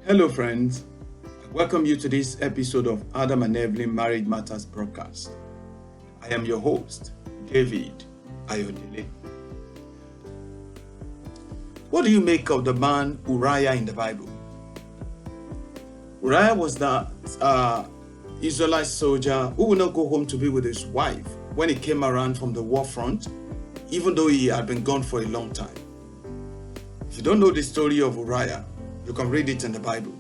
Hello, friends. I welcome you to this episode of Adam and Evelyn Marriage Matters broadcast. I am your host, David Ayodele. What do you make of the man Uriah in the Bible? Uriah was the Israelite soldier who would not go home to be with his wife when he came around from the war front, even though he had been gone for a long time. If you don't know the story of Uriah, you can read it in the Bible.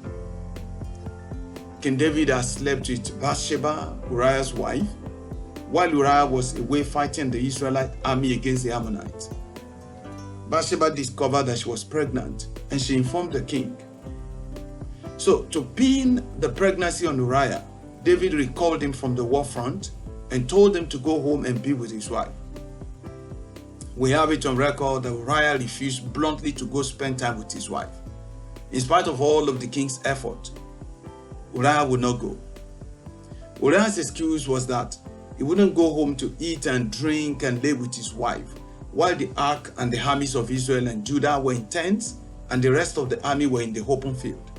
King David had slept with Bathsheba, Uriah's wife, while Uriah was away fighting the Israelite army against the Ammonites. Bathsheba discovered that she was pregnant and she informed the king. So, to pin the pregnancy on Uriah, David recalled him from the war front and told him to go home and be with his wife. We have it on record that Uriah refused bluntly to go spend time with his wife. In spite of all of the king's effort, Uriah would not go. Uriah's excuse was that he wouldn't go home to eat and drink and lay with his wife, while the ark and the armies of Israel and Judah were in tents and the rest of the army were in the open field.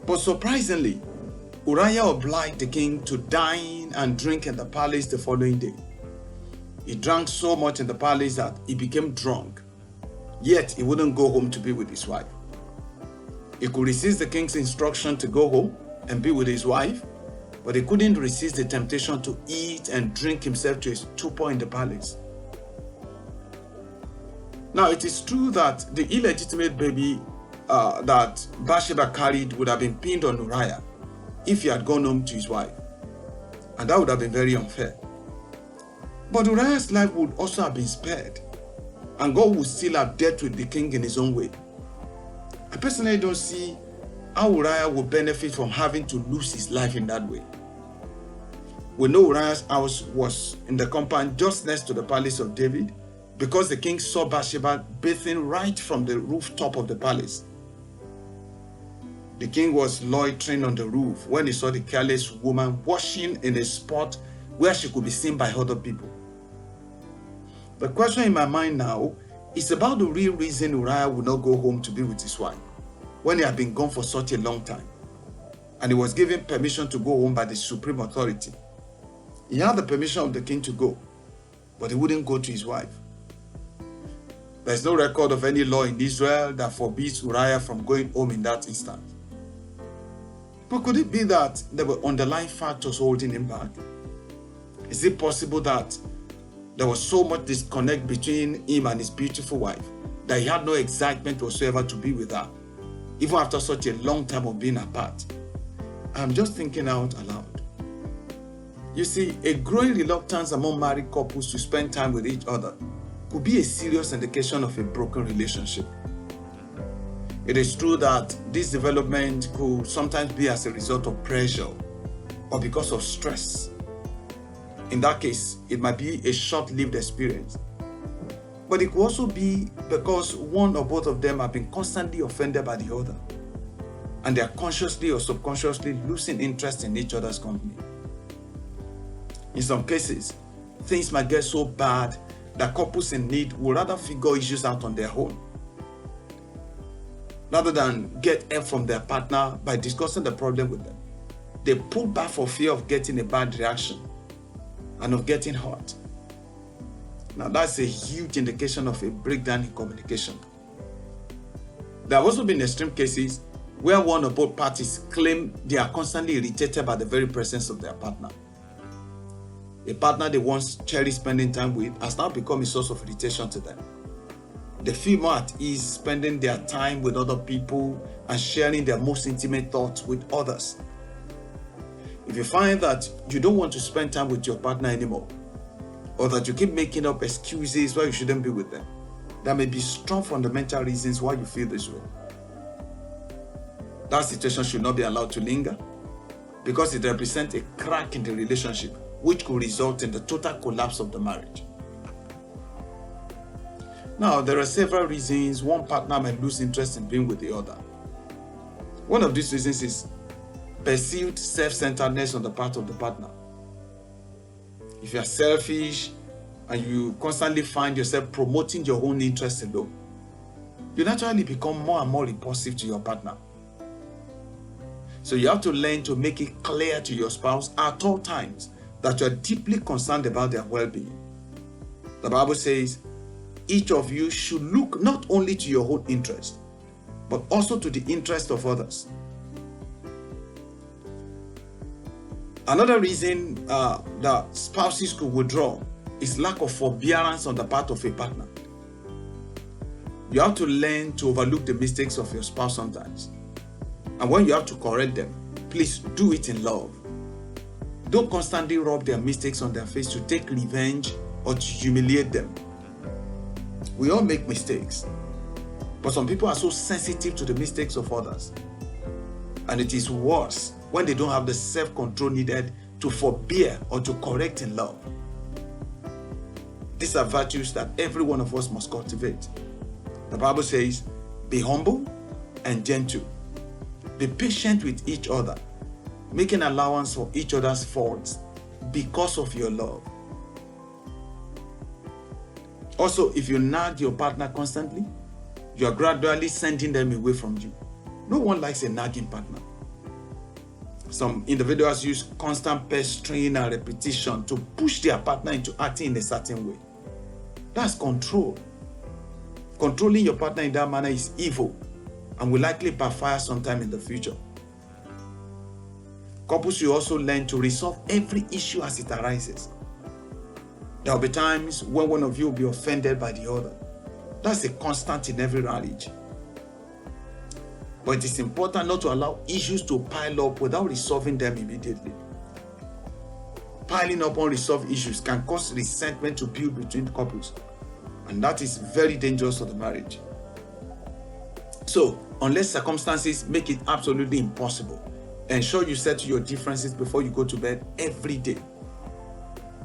But surprisingly, Uriah obliged the king to dine and drink in the palace the following day. He drank so much in the palace that he became drunk, yet he wouldn't go home to be with his wife. He could resist the king's instruction to go home and be with his wife, but he couldn't resist the temptation to eat and drink himself to a stupor in the palace. Now, it is true that the illegitimate baby that Bathsheba carried would have been pinned on Uriah if he had gone home to his wife, and that would have been very unfair. But Uriah's life would also have been spared, and God would still have dealt with the king in his own way. I personally don't see how Uriah would benefit from having to lose his life in that way. We know Uriah's house was in the compound just next to the palace of David because the king saw Bathsheba bathing right from the rooftop of the palace. The king was loitering on the roof when he saw the careless woman washing in a spot where she could be seen by other people. The question in my mind now is about the real reason Uriah would not go home to be with his wife when he had been gone for such a long time, and he was given permission to go home by the supreme authority. He had the permission of the king to go, but he wouldn't go to his wife. There is no record of any law in Israel that forbids Uriah from going home in that instant. But could it be that there were underlying factors holding him back? Is it possible that there was so much disconnect between him and his beautiful wife that he had no excitement whatsoever to be with her, even after such a long time of being apart? I'm just thinking out aloud. You see, a growing reluctance among married couples to spend time with each other could be a serious indication of a broken relationship. It is true that this development could sometimes be as a result of pressure or because of stress. In that case, it might be a short-lived experience. But it could also be because one or both of them have been constantly offended by the other, and they are consciously or subconsciously losing interest in each other's company. In some cases, things might get so bad that couples in need would rather figure issues out on their own, rather than get help from their partner by discussing the problem with them. They pull back for fear of getting a bad reaction and of getting hurt. Now, that's a huge indication of a breakdown in communication. There have also been extreme cases where one or both parties claim they are constantly irritated by the very presence of their partner. A partner they once cherished spending time with has now become a source of irritation to them. They feel more at ease spending their time with other people and sharing their most intimate thoughts with others. If you find that you don't want to spend time with your partner anymore, or that you keep making up excuses why you shouldn't be with them, there may be strong fundamental reasons why you feel this way. That situation should not be allowed to linger because it represents a crack in the relationship which could result in the total collapse of the marriage. Now, there are several reasons one partner might lose interest in being with the other. One of these reasons is perceived self-centeredness on the part of the partner. If you are selfish and you constantly find yourself promoting your own interests alone, you naturally become more and more repulsive to your partner. So you have to learn to make it clear to your spouse at all times that you are deeply concerned about their well-being. The Bible says each of you should look not only to your own interest, but also to the interest of others. Another reason that spouses could withdraw is lack of forbearance on the part of a partner. You have to learn to overlook the mistakes of your spouse sometimes. And when you have to correct them, please do it in love. Don't constantly rub their mistakes on their face to take revenge or to humiliate them. We all make mistakes, but some people are so sensitive to the mistakes of others. And it is worse when they don't have the self-control needed to forbear or to correct in love. These are virtues that every one of us must cultivate. The Bible says, be humble and gentle. Be patient with each other, making allowance for each other's faults because of your love. Also, if you nag your partner constantly, you are gradually sending them away from you. No one likes a nagging partner. Some individuals use constant pestering and repetition to push their partner into acting in a certain way. That's control. Controlling your partner in that manner is evil and will likely backfire sometime in the future. Couples should also learn to resolve every issue as it arises. There will be times when one of you will be offended by the other. That's a constant in every marriage. But it is important not to allow issues to pile up without resolving them immediately. Piling up unresolved issues can cause resentment to build between couples, and that is very dangerous for the marriage. So, unless circumstances make it absolutely impossible, ensure you settle your differences before you go to bed every day.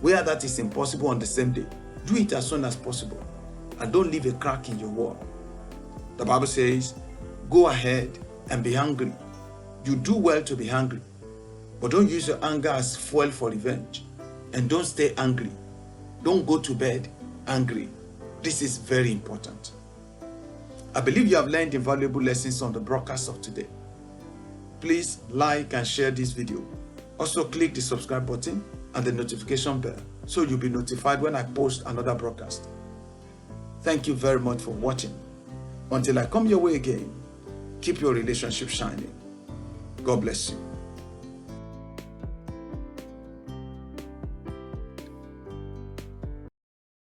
Where that is impossible on the same day, do it as soon as possible, and don't leave a crack in your wall. The Bible says, go ahead and be hungry. You do well to be hungry, but don't use your anger as fuel for revenge. And don't stay angry. Don't go to bed angry. This is very important. I believe you have learned invaluable lessons on the broadcast of today. Please like and share this video. Also click the subscribe button and the notification bell so you'll be notified when I post another broadcast. Thank you very much for watching. Until I come your way again, keep your relationship shining. God bless you.